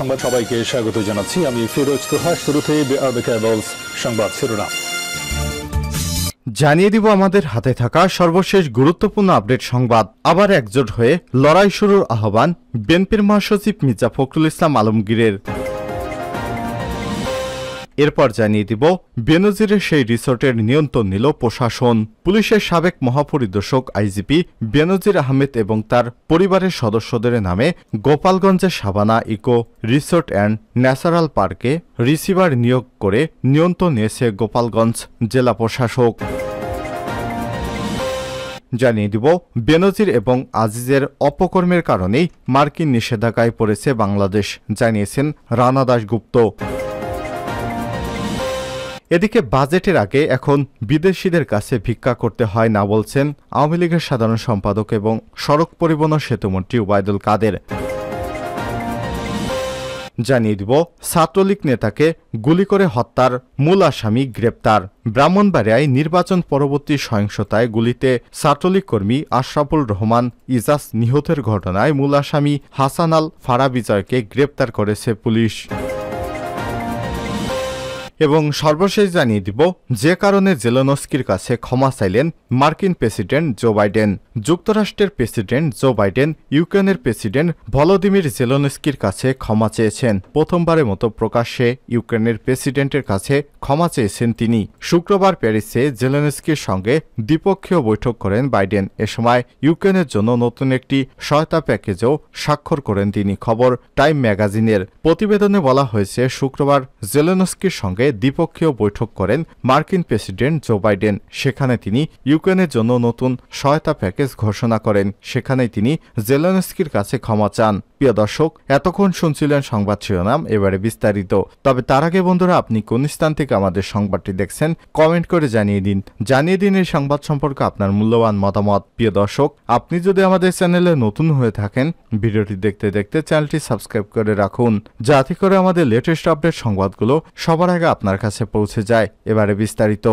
সংবাদ সবাইকে স্বাগত জানাচ্ছি। আমি ফিরোজ তোহা। শুরুতে সংবাদ শিরোনাম জানিয়ে দিব আমাদের হাতে থাকা সর্বশেষ গুরুত্বপূর্ণ আপডেট সংবাদ। আবার একজোট হয়ে লড়াই শুরুর আহ্বান বিএনপির মহাসচিব মির্জা ফখরুল ইসলাম আলমগীরের। এরপর জানিয়ে দিব বেনজিরের সেই রিসোর্টের নিয়ন্ত্রণ নিল প্রশাসন। পুলিশের সাবেক মহাপরিদর্শক আইজিপি বেনজির আহমেদ এবং তার পরিবারের সদস্যদের নামে গোপালগঞ্জের Savanna eco resort and natural পার্কে রিসিভার নিয়োগ করে নিয়ন্ত্রণ নিয়েছে গোপালগঞ্জ জেলা প্রশাসক। জানিয়ে দিব বেনজির এবং আজিজের অপকর্মের কারণেই মার্কিন নিষেধাজ্ঞায় পড়েছে বাংলাদেশ, জানিয়েছেন রানা দাশগুপ্ত। এদিকে বাজেটের আগে এখন বিদেশিদের কাছে ভিক্ষা করতে হয় না বলছেন আওয়ামী লীগের সাধারণ সম্পাদক এবং সড়ক পরিবহন ও সেতুমন্ত্রী ওবায়দুল কাদের। জানিয়ে দিব ছাত্রলীগ নেতাকে গুলি করে হত্যার মূল আসামি গ্রেপ্তার। ব্রাহ্মণবাড়িয়ায় নির্বাচন পরবর্তী সহিংসতায় গুলিতে ছাত্রলীগ কর্মী আশরাফুল রহমান ইজাজ নিহতের ঘটনায় মূল আসামি হাসান আল ফারাবিজয়কে গ্রেপ্তার করেছে পুলিশ। এবং সর্বশেষ জানিয়ে দিব যে কারণে জেলেনস্কির কাছে ক্ষমা চাইলেন মার্কিন প্রেসিডেন্ট জো বাইডেন। যুক্তরাষ্ট্রের প্রেসিডেন্ট জো বাইডেন ইউক্রেনের প্রেসিডেন্ট ভলোদিমির জেলেনস্কির কাছে ক্ষমা চেয়েছেন। প্রথমবারের মতো প্রকাশ্যে ইউক্রেনের প্রেসিডেন্টের কাছে ক্ষমা চেয়েছেন তিনি। শুক্রবার প্যারিসে জেলেনস্কির সঙ্গে দ্বিপক্ষীয় বৈঠক করেন বাইডেন। এ সময় ইউক্রেনের জন্য নতুন একটি সহায়তা প্যাকেজও স্বাক্ষর করেন তিনি। খবর টাইম ম্যাগাজিনের প্রতিবেদনে বলা হয়েছে, শুক্রবার জেলেনস্কির সঙ্গে দ্বিপক্ষীয় বৈঠক করেন মার্কিন প্রেসিডেন্ট জো বাইডেন। সেখানে তিনি ইউক্রেনের জন্য নতুন সহায়তা প্যাকেজ ঘোষণা করেন। সেখানেই তিনি জেলেনস্কির কাছে ক্ষমা চান। প্রিয় দর্শক, এতক্ষণ শুনছিলেন সংবাদ শিরোনাম, এবারে বিস্তারিত। তবে তার আগে বন্ধুরা, আপনি কোন স্থান থেকে আমাদের সংবাদটি দেখছেন কমেন্ট করে জানিয়ে দিন এই সংবাদ সম্পর্কে আপনার মূল্যবান মতামত। প্রিয় দর্শক, আপনি যদি আমাদের চ্যানেলে নতুন হয়ে থাকেন, ভিডিওটি দেখতে দেখতে চ্যানেলটি সাবস্ক্রাইব করে রাখুন, যাতে করে আমাদের লেটেস্ট আপডেট সংবাদগুলো সবার আগে আপনার কাছে পৌঁছে যায়। এবারে বিস্তারিত।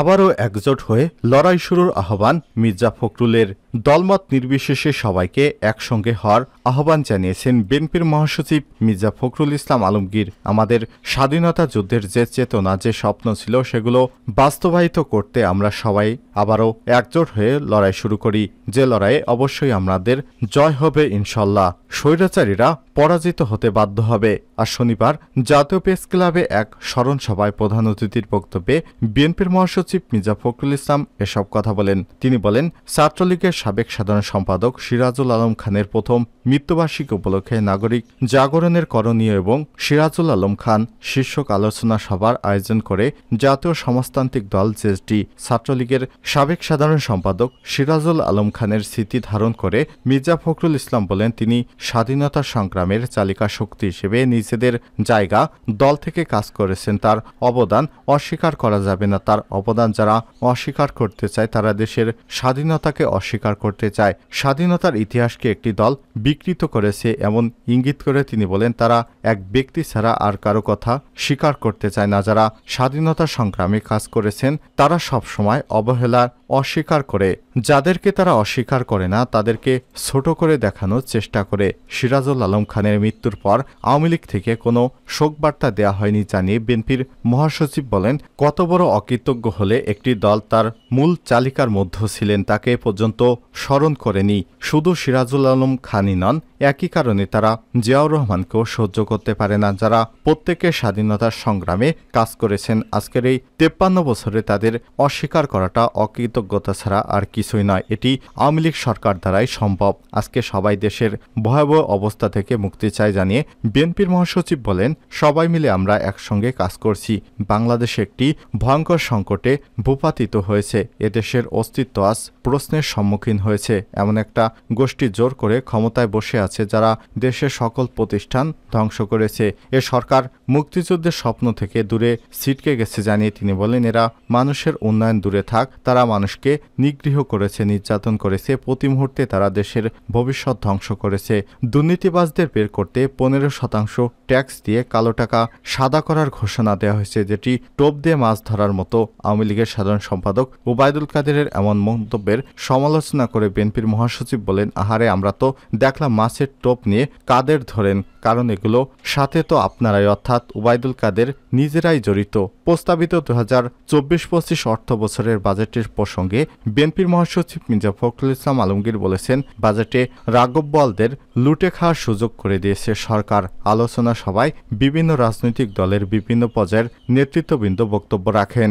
আবারও একজোট হয়ে লড়াই শুরুর আহ্বান মির্জা ফখরুলের। দলমত নির্বিশেষে সবাইকে একসঙ্গে হওয়ার আহ্বান জানিয়েছেন বিএনপির মহাসচিব মির্জা ফখরুল ইসলাম আলমগীর। আমাদের স্বাধীনতা যুদ্ধের যে চেতনা, যে স্বপ্ন ছিল, সেগুলো বাস্তবায়িত করতে আমরা সবাই আবারও একজোট হয়ে লড়াই শুরু করি। যে লড়াইয়ে অবশ্যই আমাদের জয় হবে ইনশাল্লাহ। স্বৈরাচারীরা পরাজিত হতে বাধ্য হবে। আর শনিবার জাতীয় প্রেস ক্লাবে এক স্মরণ সভায় প্রধান অতিথির বক্তব্যে বিএনপির মহাসচিব মির্জা ফখরুল ইসলাম এসব কথা বলেন। তিনি বলেন, ছাত্রলীগের সাবেক সাধারণ সম্পাদক সিরাজুল আলম খানের প্রথম মৃত্যুবার্ষিকী উপলক্ষে নাগরিক জাগরণের করণীয় এবং সিরাজুল আলম খান শীর্ষক আলোচনা সভার আয়োজন করে জাতীয় সমাজতান্ত্রিক দল জেএসডি ছাত্রলীগের সাবেক সাধারণ সম্পাদক সিরাজুল আলম খানের স্মৃতি ধারণ করে মির্জা ফখরুল ইসলাম বলেন, তিনি স্বাধীনতা সংগ্রামের চালিকা শক্তি হিসেবে নিজেদের জায়গা দল থেকে কাজ করেছেন। তার অবদান অস্বীকার করা যাবে না। তার অবদান যারা অস্বীকার করতে চায়, তারা দেশের স্বাধীনতাকে অস্বীকার করতে চায়। স্বাধীনতার ইতিহাসকে একটি দল বিকৃত করেছে এমন ইঙ্গিত করে তিনি বলেন, তারা এক ব্যক্তি ছাড়া আর কারো কথা স্বীকার করতে চায় না। যারা স্বাধীনতা সংগ্রামে কাজ করেছেন, তারা সব সময় অবহেলা অস্বীকার করে। যাদেরকে তারা অস্বীকার করে না, তাদেরকে ছোট করে দেখানোর চেষ্টা করে। সিরাজুল আলম খানের মৃত্যুর পর আওয়ামী লীগ থেকে কোনো শোকবার্তা দেয়া হয়নি জানিয়ে বিএনপির মহাসচিব বলেন, কত বড় অকৃতজ্ঞ হলে একটি দল তার মূল চালিকার মধ্যে ছিলেন তাকে পর্যন্ত স্মরণ করেনি। শুধু সিরাজুল আলম খানই নন, একই কারণে তারা জিয়াউর রহমানকেও সহ্য করতে পারে না, যারা প্রত্যেকে স্বাধীনতার সংগ্রামে কাজ করেছেন। আজকের এই 53 বছরে তাদের অস্বীকার করাটা অকৃতজ্ঞতা ছাড়া আর কিছুই নয়। এটি আওয়ামী লীগ সরকার দ্বারাই সম্ভব। আজকে সবাই দেশের ভয়াবহ অবস্থা থেকে মুক্তি চায় জানিয়ে বিএনপির মহাসচিব বলেন, সবাই মিলে আমরা একসঙ্গে কাজ করছি। বাংলাদেশ একটি ভয়ঙ্কর সংকটে ভূপাতিত হয়েছে। এদেশের অস্তিত্ব আজ প্রশ্নের সম্মুখীন হয়েছে। এমন একটা গোষ্ঠী জোর করে ক্ষমতায় বসে আছে, যারা দেশের সকল প্রতিষ্ঠান ধ্বংস করেছে। এ সরকার মুক্তিযুদ্ধের স্বপ্ন থেকে দূরে ছিটকে গেছে জানিয়ে তিনি বলেন, এরা মানুষের উন্নয়ন দূরে থাক, তারা মানুষকে নিগৃহ করেছে, নির্যাতন করেছে, প্রতি মুহূর্তে তারা দেশের ভবিষ্যৎ ধ্বংস করেছে। দুর্নীতিবাজদের বের করতে 15% ট্যাক্স দিয়ে কালো টাকা সাদা করার ঘোষণা দেওয়া হয়েছে, যেটি টোপ দিয়ে মাছ ধরার মতো। আওয়ামী লীগের সাধারণ সম্পাদক ওবায়দুল কাদেরের এমন মন্তব্যের সমালোচনা করে বিএনপির মহাসচিব বলেন, আহারে, আমরা তো দেখলাম মাছের টোপ নিয়ে কাদের ধরেন, কারণ এগুলো সাথে তো আপনারাই অর্থাৎ ওবায়দুল কাদের নিজেরাই জড়িত। প্রস্তাবিত 2024-25 অর্থ বছরের বাজেটের প্রসঙ্গে বিএনপির মহাসচিব মির্জা ফখরুল ইসলাম আলমগীর বলেছেন, বাজেটে রাঘব বোয়ালদের লুটে খাওয়ার সুযোগ করে দিয়েছে সরকার। আলোচনা সভায় বিভিন্ন রাজনৈতিক দলের বিভিন্ন পর্যায়ের নেতৃত্ববৃন্দ বক্তব্য রাখেন।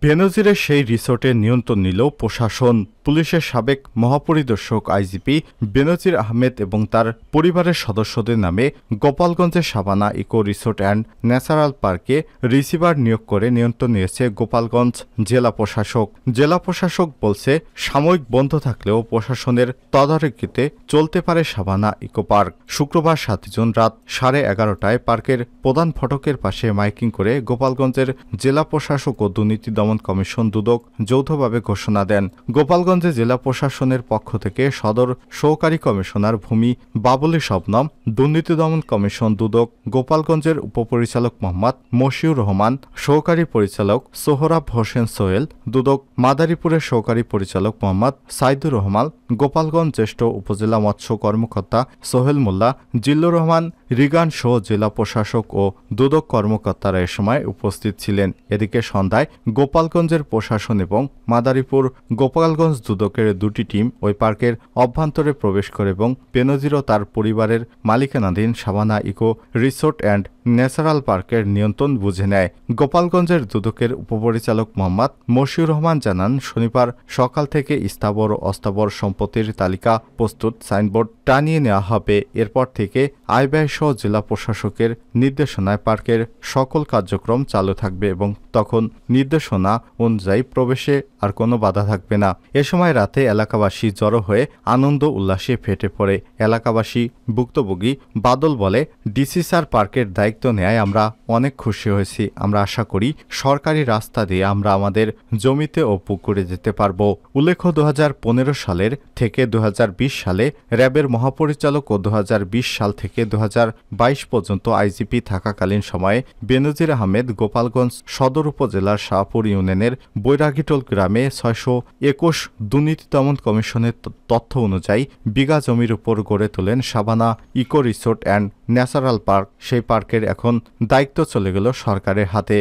বেনজিরের সেই রিসোর্টের নিয়ন্ত্রণ নিল প্রশাসন। পুলিশের সাবেক মহাপরিদর্শক আইজিপি বেনজির আহমেদ এবং তার পরিবারের সদস্যদের নামে গোপালগঞ্জের Savanna eco resort and natural পার্কে রিসিভার নিয়োগ করে নিয়ন্ত্রণ নিয়েছে গোপালগঞ্জ জেলা প্রশাসক। জেলা প্রশাসক বলছে, সাময়িক বন্ধ থাকলেও প্রশাসনের তদারকিতে চলতে পারে সাবানা ইকো পার্ক। শুক্রবার 7 জুন রাত 11:30টায় পার্কের প্রধান ফটকের পাশে মাইকিং করে গোপালগঞ্জের জেলা প্রশাসক ও দুর্নীতি দমন কমিশন দুদক যৌথভাবে ঘোষণা দেন। গোপালগঞ্জে জেলা প্রশাসনের পক্ষ থেকে সদর সহকারী কমিশনার ভূমি বাবুলি শবনম, দুর্নীতি দমন কমিশন দুদক গোপালগঞ্জের উপপরিচালক মোহাম্মদ মশিউর রহমান, সহকারী পরিচালক সোহরাব হোসেন সোহেল, দুদক মাদারীপুরের সহকারী পরিচালক মোহাম্মদ সাইদুর রহমান, গোপালগঞ্জ জ্যেষ্ঠ উপজেলা মৎস্য কর্মকর্তা সোহেল মোল্লা, জিল্লুর রহমান রিগান সহ জেলা প্রশাসক ও দুদক কর্মকর্তারা এ সময় উপস্থিত ছিলেন। এদিকে সন্ধ্যায় গোপালগঞ্জের প্রশাসন এবং মাদারীপুর গোপালগঞ্জ দুদকের দুটি টিম ওই পার্কের অভ্যন্তরে প্রবেশ করে এবং বেনজির ও তার পরিবারের মালিকানাধীন Savanna eco resort and natural পার্কের নিয়ন্ত্রণ বুঝে নেয়। গোপালগঞ্জের দুদকের উপপরিচালক মোহাম্মদ মশিউর রহমান জানান, শনিবার সকাল থেকে স্থাবর ও অস্থাবর সম্পত্তির তালিকা প্রস্তুত, সাইনবোর্ড টানিয়ে নেওয়া হবে। এরপর থেকে আয় ব্যয় সহ জেলা প্রশাসকের নির্দেশনায় পার্কের সকল কার্যক্রম চালু থাকবে এবং তখন নির্দেশনা অনুযায়ী প্রবেশে আর কোনো বাধা থাকবে না। এ সময় রাতে এলাকাবাসী জড়ো হয়ে আনন্দ উল্লাসে ফেটে পড়ে। এলাকাবাসী ভুক্তভোগী বাদল বলে, ডিসি স্যার পার্কের দায়িত্ব নেয় আমরা অনেক খুশি হয়েছি। আমরা আশা করি সরকারি রাস্তা দিয়ে আমরা আমাদের জমিতে ও পুকুরে যেতে পারবো। উল্লেখ্য, 2015 সালের থেকে 2020 সালে র্যাবের মহাপরিচালক ও 2020 সাল থেকে 2022 পর্যন্ত আইজিপি থাকাকালীন সময়ে বেনজির আহমেদ গোপালগঞ্জ সদর উপজেলার শাহপুর ইউনিয়নের বৈরাগীটোল গ্রামে 621 দুর্নীতি দমন কমিশনের তথ্য অনুযায়ী বিঘা জমির উপর গড়ে তোলেন Savanna eco resort and natural park. সেই পার্কের এখন দায়িত্ব চলে গেল সরকারের হাতে।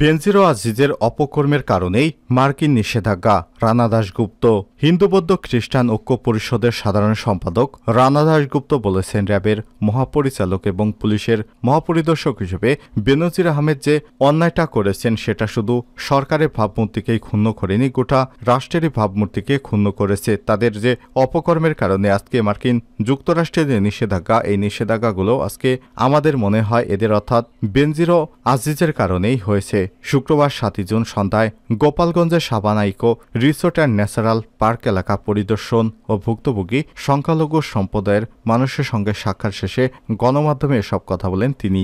বেনজির ও আজিজের অপকর্মের কারণেই মার্কিন নিষেধাজ্ঞা, রানা দাশগুপ্ত। হিন্দু বৌদ্ধ খ্রিস্টান ঐক্য পরিষদের সাধারণ সম্পাদক রানা দাশগুপ্ত বলেছেন, র্যাবের মহাপরিচালক এবং পুলিশের মহাপরিদর্শক হিসেবে বেনজির আহমেদ যে অন্যায়টা করেছেন সেটা শুধু সরকারের ভাবমূর্তিকেই ক্ষুণ্ণ করেনি, গোটা রাষ্ট্রেরই ভাবমূর্তিকে ক্ষুণ্ণ করেছে। তাদের যে অপকর্মের কারণে আজকে মার্কিন যুক্তরাষ্ট্রের যে নিষেধাজ্ঞা, এই নিষেধাজ্ঞাগুলো আজকে আমাদের মনে হয় এদের অর্থাৎ বেনজির ও আজিজের কারণেই হয়েছে। শুক্রবার 7 জুন সন্ধ্যায় গোপালগঞ্জের Savanna eco resort and natural park এলাকা পরিদর্শন ও ভুক্তভোগী সংখ্যালঘু সম্প্রদায়ের মানুষের সঙ্গে সাক্ষাৎ শেষে গণমাধ্যমে এসব কথা বলেন তিনি।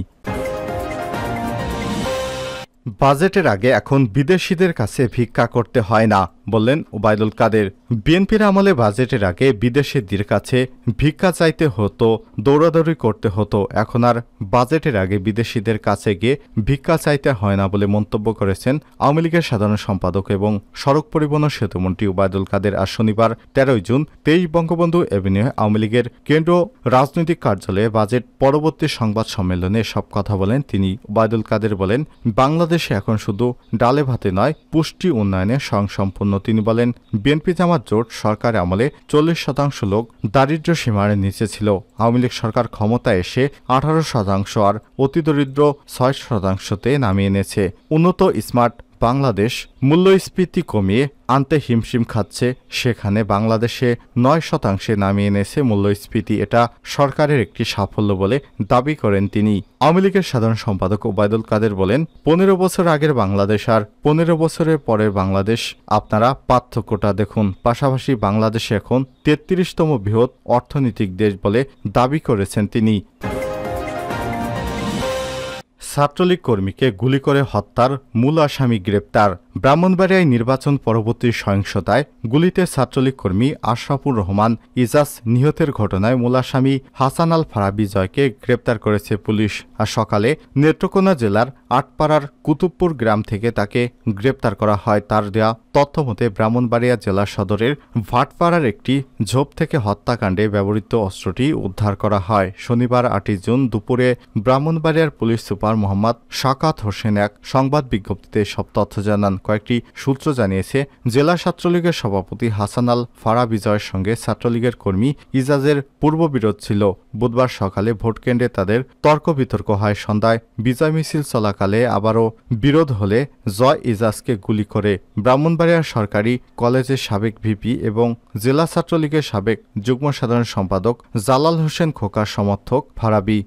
বাজেটের আগে এখন বিদেশিদের কাছে ভিক্ষা করতে হয় না, বললেন ওবায়দুল কাদের। বিএনপির আমলে বাজেটের আগে বিদেশিদের কাছে ভিক্ষা চাইতে হতো, দৌড়াদৌড়ি করতে হতো। এখন আর বাজেটের আগে বিদেশিদের কাছে গিয়ে ভিক্ষা চাইতে হয় না বলে মন্তব্য করেছেন আওয়ামী লীগের সাধারণ সম্পাদক এবং সড়ক পরিবহন ও সেতুমন্ত্রী ওবায়দুল কাদের। আর শনিবার 13 জুন 23 বঙ্গবন্ধু এভিনিউ আওয়ামী লীগের কেন্দ্রীয় রাজনৈতিক কার্যালয়ে বাজেট পরবর্তী সংবাদ সম্মেলনে সব কথা বলেন তিনি। ওবায়দুল কাদের বলেন, বাংলাদেশে এখন শুধু ডালে ভাতে নয়, পুষ্টি উন্নয়নে স্বয়ংসম্পূর্ণ। তিনি বলেন, বিএনপি জামাত জোট সরকার আমলে 40% লোক দারিদ্র্য সীমার নিচে ছিল। আওয়ামী লীগ সরকার ক্ষমতায় এসে 18% আর অতিদরিদ্র 6%তে নামিয়ে এনেছে। উন্নত স্মার্ট বাংলাদেশ মূল্যস্ফীতি কমিয়ে আনতে হিমশিম খাচ্ছে, সেখানে বাংলাদেশে 9% নামিয়ে এনেছে মূল্যস্ফীতি। এটা সরকারের একটি সাফল্য বলে দাবি করেন তিনি। আওয়ামী লীগের সাধারণ সম্পাদক ওবায়দুল কাদের বলেন, 15 বছর আগের বাংলাদেশ আর 15 বছরের পরের বাংলাদেশ, আপনারা পার্থক্যটা দেখুন। পাশাপাশি বাংলাদেশে এখন 33তম বৃহৎ অর্থনৈতিক দেশ বলে দাবি করেছেন তিনি। ছাত্রলীগ কর্মীকে গুলি করে হত্যার মূল আসামি গ্রেপ্তার। ব্রাহ্মণবাড়িয়ায় নির্বাচন পরবর্তী সহিংসতায় গুলিতে ছাত্রলীগ কর্মী আশরাফুর রহমান ইজাজ নিহতের ঘটনায় মূল আসামি হাসান আল ফারাবী জয়কে গ্রেপ্তার করেছে পুলিশ। আর সকালে নেত্রকোনা জেলার আটপাড়ার কুতুবপুর গ্রাম থেকে তাকে গ্রেপ্তার করা হয়। তার দেয়া তথ্যমতে ব্রাহ্মণবাড়িয়া জেলা সদরের ভাটপাড়ার একটি ঝোপ থেকে হত্যাকাণ্ডে ব্যবহৃত অস্ত্রটি উদ্ধার করা হয়। শনিবার 8 জুন দুপুরে ব্রাহ্মণবাড়িয়ার পুলিশ সুপার মোহাম্মদ শাকাত হোসেন এক সংবাদ বিজ্ঞপ্তিতে সব তথ্য জানান। কয়েকটি সূত্র জানিয়েছে, জেলা ছাত্রলীগের সভাপতি হাসান আল ফারাবী জয়ের সঙ্গে ছাত্রলীগের কর্মী ইজাজের পূর্ববিরোধ ছিল। বুধবার সকালে ভোটকেন্দ্রে তাদের তর্ক বিতর্ক হয়। সন্ধ্যায় বিজয় মিছিল চলাকালে আবারও বিরোধ হলে জয় ইজাজকে গুলি করে। ব্রাহ্মণবাড়িয়ার সরকারি কলেজের সাবেক ভিপি এবং জেলা ছাত্রলীগের সাবেক যুগ্ম সাধারণ সম্পাদক জালাল হোসেন খোকার সমর্থক ফারাবী